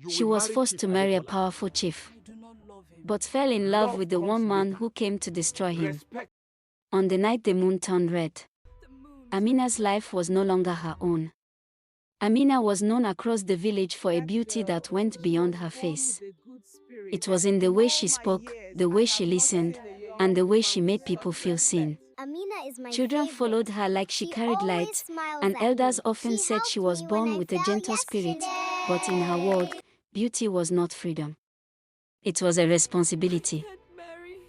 She was forced to marry a powerful chief, but fell in love with the one man who came to destroy him. On the night the moon turned red, Amina's life was no longer her own. Amina was known across the village for a beauty that went beyond her face. It was in the way she spoke, the way she listened, and the way she made people feel seen. Children followed her like she carried light, and elders often said she was born with a gentle spirit, but in her world, beauty was not freedom. It was a responsibility.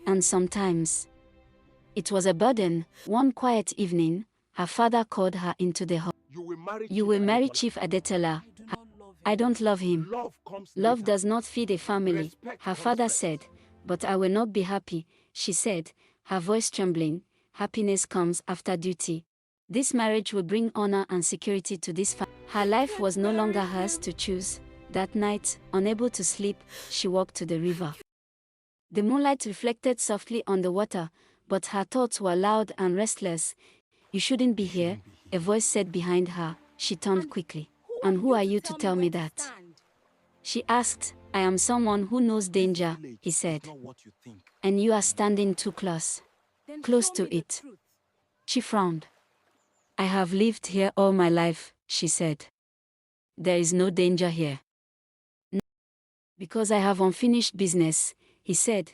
And sometimes, it was a burden. One quiet evening, her father called her into the hall. You will marry Chief Adetela. I don't love him. Love does not feed a family, her father said. But I will not be happy, she said, her voice trembling. Happiness comes after duty. This marriage will bring honor and security to this family. Her life was no longer hers to choose. That night, unable to sleep, she walked to the river. The moonlight reflected softly on the water, but her thoughts were loud and restless. You shouldn't be here, a voice said behind her. She turned quickly. And who are you to tell me that? She asked. I am someone who knows danger, he said. And you are standing too close. Close to it. She frowned. I have lived here all my life, she said. There is no danger here. No, because I have unfinished business, he said.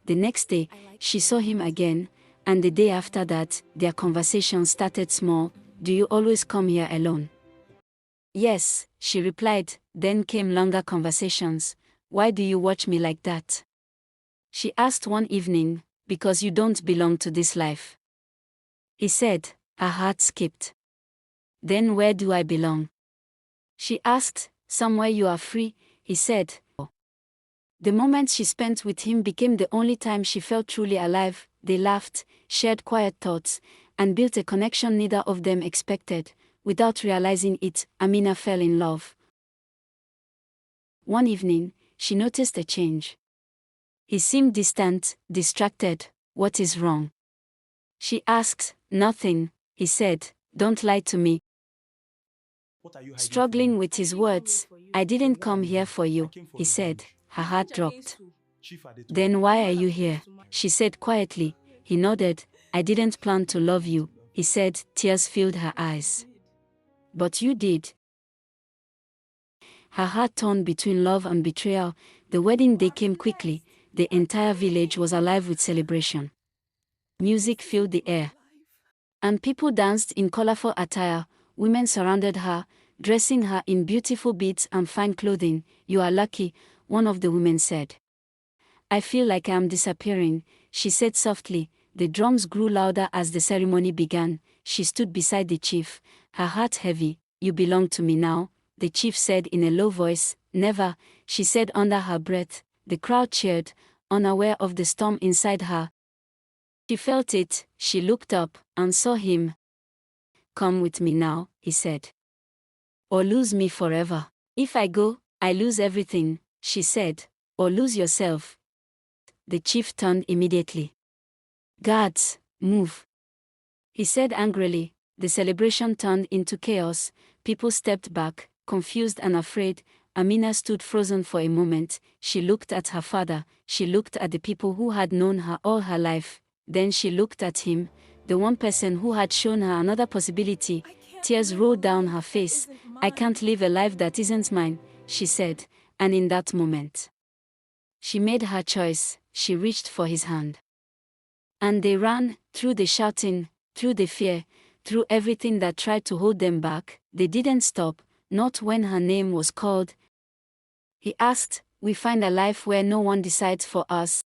The next day, she saw him again, and the day after that, their conversation started small. Do you always come here alone? Yes, she replied. Then came longer conversations. Why do you watch me like that? She asked one evening. Because you don't belong to this life. He said. Her heart skipped. Then where do I belong? She asked. Somewhere you are free, he said. The moments she spent with him became the only time she felt truly alive. They laughed, shared quiet thoughts, and built a connection neither of them expected. Without realizing it, Amina fell in love. One evening, she noticed a change. He seemed distant, distracted. What is wrong? She asked. Nothing, he said. Don't lie to me. Struggling with his words, I didn't come here for you, he said. Her heart dropped. Then why are you here? She said quietly. He nodded. I didn't plan to love you, he said. Tears filled her eyes. But you did. Her heart torn between love and betrayal. The wedding day came quickly. The entire village was alive with celebration. Music filled the air. And people danced in colorful attire. Women surrounded her, dressing her in beautiful beads and fine clothing. You are lucky, one of the women said. I feel like I am disappearing, she said softly. The drums grew louder as the ceremony began. She stood beside the chief, her heart heavy. You belong to me now, the chief said in a low voice. Never, she said under her breath. The crowd cheered, unaware of the storm inside her. She felt it. She looked up and saw him. Come with me now, he said. Or lose me forever. If I go, I lose everything, she said. Or lose yourself. The chief turned immediately. Guards, move. He said angrily. The celebration turned into chaos. People stepped back, confused and afraid. Amina stood frozen for a moment. She looked at her father. She looked at the people who had known her all her life. Then she looked at him, the one person who had shown her another possibility. Tears rolled down her face. I can't live a life that isn't mine, she said. And in that moment, she made her choice. She reached for his hand. And they ran, through the shouting, through the fear, through everything that tried to hold them back. They didn't stop, not when her name was called. He asked, we find a life where no one decides for us.